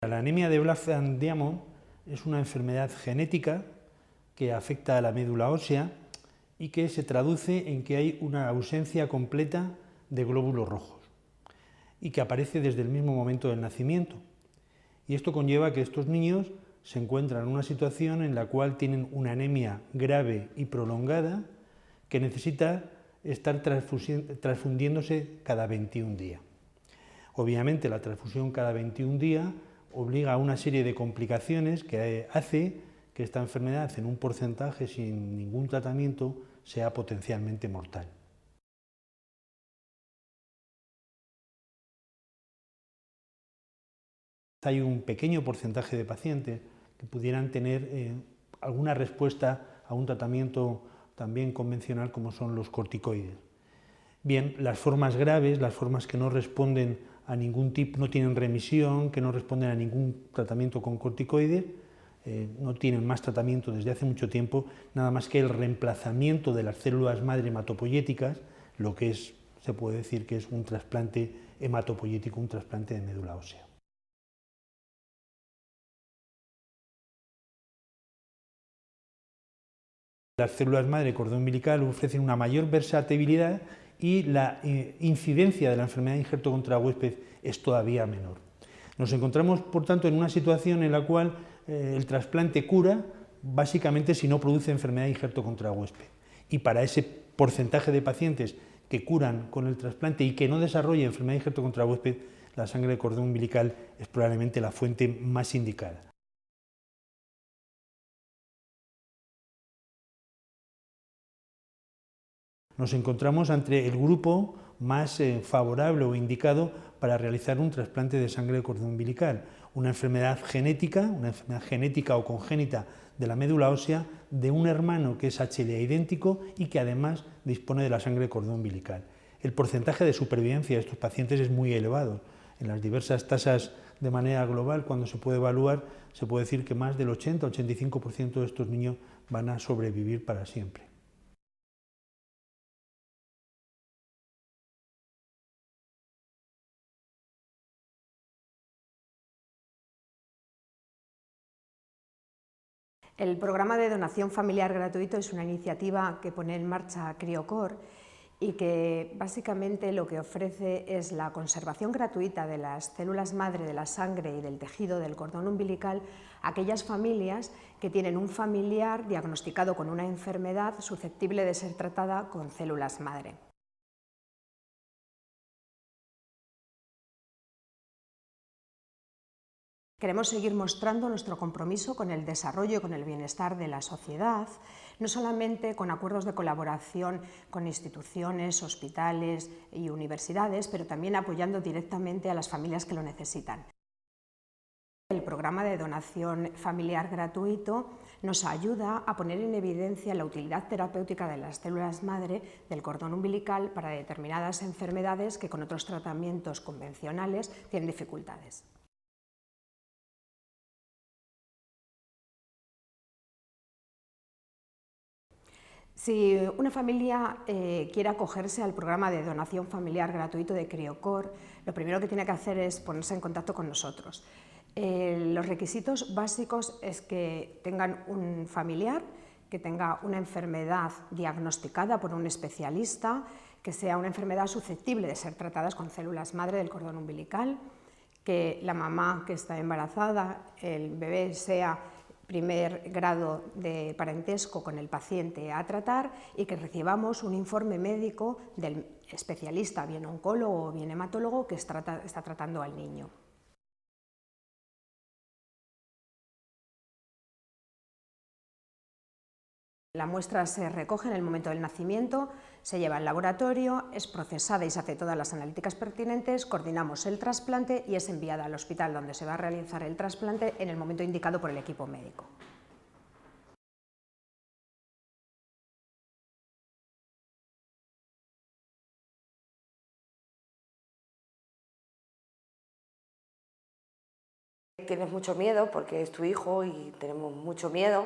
La anemia de Black-Van-Diamond es una enfermedad genética que afecta a la médula ósea y que se traduce en que hay una ausencia completa de glóbulos rojos y que aparece desde el mismo momento del nacimiento. Y esto conlleva que estos niños se encuentran en una situación en la cual tienen una anemia grave y prolongada que necesita estar transfundiéndose cada 21 días. Obviamente la transfusión cada 21 días obliga a una serie de complicaciones que hace que esta enfermedad, en un porcentaje sin ningún tratamiento, sea potencialmente mortal. Hay un pequeño porcentaje de pacientes que pudieran tener alguna respuesta a un tratamiento también convencional como son los corticoides. Bien, las formas graves, las formas que no responden a ningún tipo, no tienen remisión, que no responden a ningún tratamiento con corticoides, no tienen más tratamiento desde hace mucho tiempo, nada más que el reemplazamiento de las células madre hematopoyéticas, lo que es, se puede decir que es un trasplante hematopoyético, un trasplante de médula ósea. Las células madre cordón umbilical ofrecen una mayor versatilidad y la incidencia de la enfermedad de injerto contra huésped es todavía menor. Nos encontramos, por tanto, en una situación en la cual el trasplante cura, básicamente si no produce enfermedad de injerto contra huésped. Y para ese porcentaje de pacientes que curan con el trasplante y que no desarrollan enfermedad de injerto contra huésped, la sangre de cordón umbilical es probablemente la fuente más indicada. Nos encontramos ante el grupo más favorable o indicado para realizar un trasplante de sangre de cordón umbilical, una enfermedad genética o congénita de la médula ósea de un hermano que es HLA idéntico y que además dispone de la sangre de cordón umbilical. El porcentaje de supervivencia de estos pacientes es muy elevado. En las diversas tasas de manera global, cuando se puede evaluar, se puede decir que más del 80-85% de estos niños van a sobrevivir para siempre. El programa de donación familiar gratuito es una iniciativa que pone en marcha Criocor y que básicamente lo que ofrece es la conservación gratuita de las células madre de la sangre y del tejido del cordón umbilical a aquellas familias que tienen un familiar diagnosticado con una enfermedad susceptible de ser tratada con células madre. Queremos seguir mostrando nuestro compromiso con el desarrollo y con el bienestar de la sociedad, no solamente con acuerdos de colaboración con instituciones, hospitales y universidades, pero también apoyando directamente a las familias que lo necesitan. El programa de donación familiar gratuito nos ayuda a poner en evidencia la utilidad terapéutica de las células madre del cordón umbilical para determinadas enfermedades que con otros tratamientos convencionales tienen dificultades. Si una familia quiere acogerse al programa de donación familiar gratuito de Criocor, lo primero que tiene que hacer es ponerse en contacto con nosotros. Los requisitos básicos es que tengan un familiar, que tenga una enfermedad diagnosticada por un especialista, que sea una enfermedad susceptible de ser tratadas con células madre del cordón umbilical, que la mamá que está embarazada, el bebé sea primer grado de parentesco con el paciente a tratar y que recibamos un informe médico del especialista, bien oncólogo o bien hematólogo, que está tratando al niño. La muestra se recoge en el momento del nacimiento, se lleva al laboratorio, es procesada y se hace todas las analíticas pertinentes, coordinamos el trasplante y es enviada al hospital donde se va a realizar el trasplante en el momento indicado por el equipo médico. Tienes mucho miedo porque es tu hijo y tenemos mucho miedo,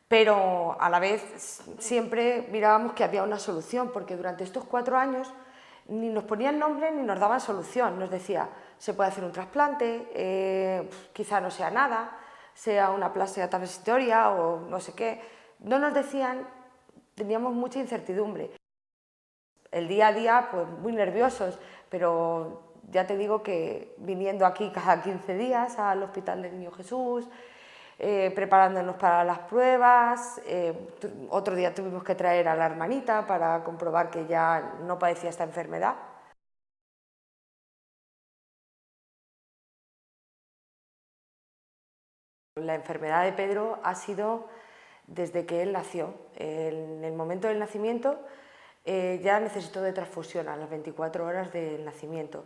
pero a la vez siempre mirábamos que había una solución, porque durante estos 4 años ni nos ponían nombre ni nos daban solución. Nos decía, se puede hacer un trasplante, quizá no sea nada, sea una plástica transitoria o no sé qué. No nos decían, teníamos mucha incertidumbre. El día a día, pues muy nerviosos, pero ya te digo que viniendo aquí cada 15 días al Hospital del Niño Jesús, preparándonos para las pruebas, otro día tuvimos que traer a la hermanita para comprobar que ya no padecía esta enfermedad. La enfermedad de Pedro ha sido desde que él nació. En el momento del nacimiento ya necesitó de transfusión a las 24 horas del nacimiento.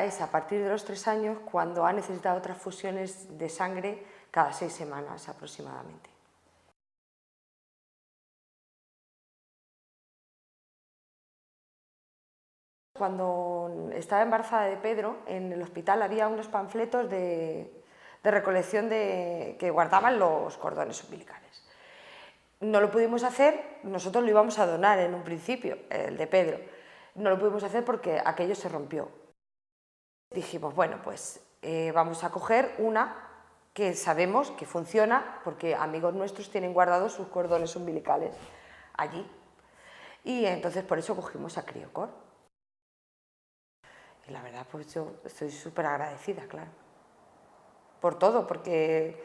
Es a partir de los 3 años cuando ha necesitado transfusiones de sangre cada 6 semanas aproximadamente. Cuando estaba embarazada de Pedro, en el hospital había unos panfletos de recolección que guardaban los cordones umbilicales. No lo pudimos hacer, nosotros lo íbamos a donar en un principio, el de Pedro. No lo pudimos hacer porque aquello se rompió. Dijimos, bueno, pues vamos a coger una que sabemos que funciona porque amigos nuestros tienen guardados sus cordones umbilicales allí. Y entonces por eso cogimos a Criocor. Y la verdad, pues yo estoy súper agradecida, claro. Por todo, porque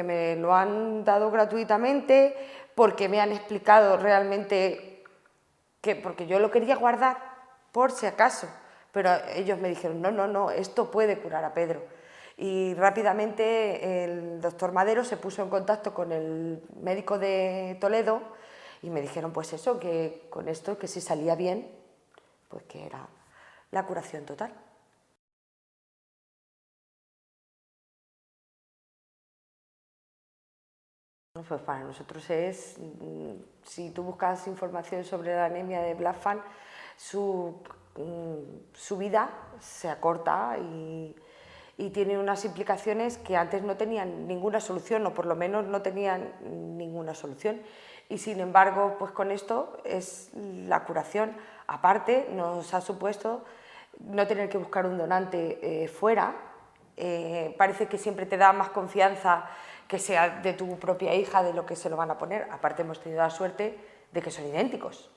me lo han dado gratuitamente, porque me han explicado realmente porque yo lo quería guardar por si acaso, pero ellos me dijeron, no, esto puede curar a Pedro. Y rápidamente el doctor Madero se puso en contacto con el médico de Toledo y me dijeron pues eso, que con esto, que si salía bien, pues que era la curación total. Pues para nosotros es, si tú buscas información sobre la anemia de Blackfan, su vida se acorta y tiene unas implicaciones que antes no tenían ninguna solución, o por lo menos no tenían ninguna solución. Y sin embargo, pues con esto es la curación. Aparte, nos ha supuesto no tener que buscar un donante fuera. Parece que siempre te da más confianza que sea de tu propia hija, de lo que se lo van a poner. Aparte hemos tenido la suerte de que son idénticos.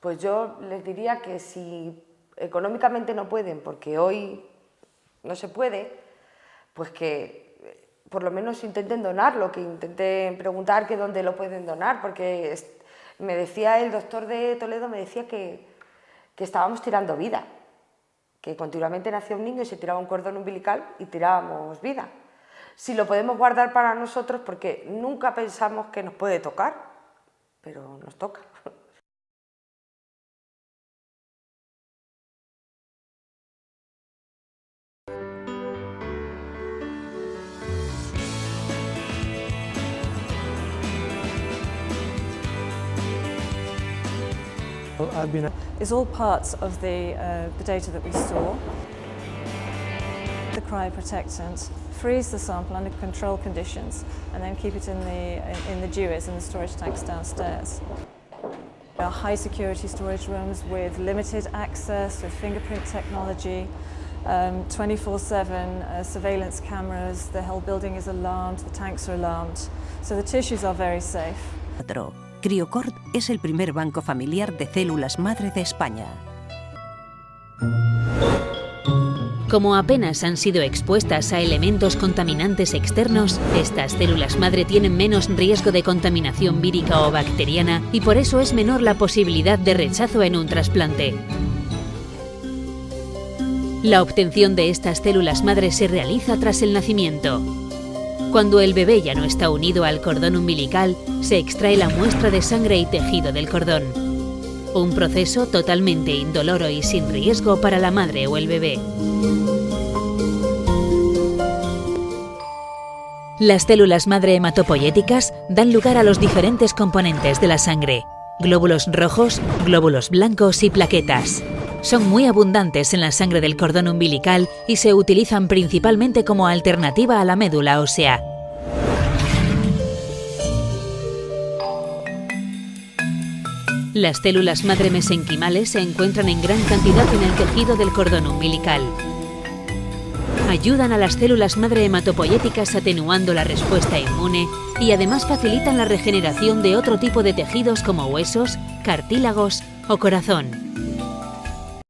Pues yo les diría que si económicamente no pueden, porque hoy no se puede, pues que por lo menos intenten donarlo, que intenten preguntar que dónde lo pueden donar, porque me decía el doctor de Toledo, me decía que estábamos tirando vida, que continuamente nacía un niño y se tiraba un cordón umbilical y tirábamos vida. Si lo podemos guardar para nosotros, porque nunca pensamos que nos puede tocar, pero nos toca. Is all parts of the data that we store. The cryoprotectant, freeze the sample under controlled conditions, and then keep it in the dewars in the storage tanks downstairs. There are high security storage rooms with limited access, with fingerprint technology, 24/7 surveillance cameras. The whole building is alarmed, the tanks are alarmed, so the tissues are very safe. Criocor es el primer banco familiar de células madre de España. Como apenas han sido expuestas a elementos contaminantes externos, estas células madre tienen menos riesgo de contaminación vírica o bacteriana y por eso es menor la posibilidad de rechazo en un trasplante. La obtención de estas células madre se realiza tras el nacimiento. Cuando el bebé ya no está unido al cordón umbilical, se extrae la muestra de sangre y tejido del cordón. Un proceso totalmente indoloro y sin riesgo para la madre o el bebé. Las células madre hematopoyéticas dan lugar a los diferentes componentes de la sangre: glóbulos rojos, glóbulos blancos y plaquetas. Son muy abundantes en la sangre del cordón umbilical y se utilizan principalmente como alternativa a la médula ósea. Las células madre mesenquimales se encuentran en gran cantidad en el tejido del cordón umbilical. Ayudan a las células madre hematopoyéticas atenuando la respuesta inmune y además facilitan la regeneración de otro tipo de tejidos como huesos, cartílagos o corazón.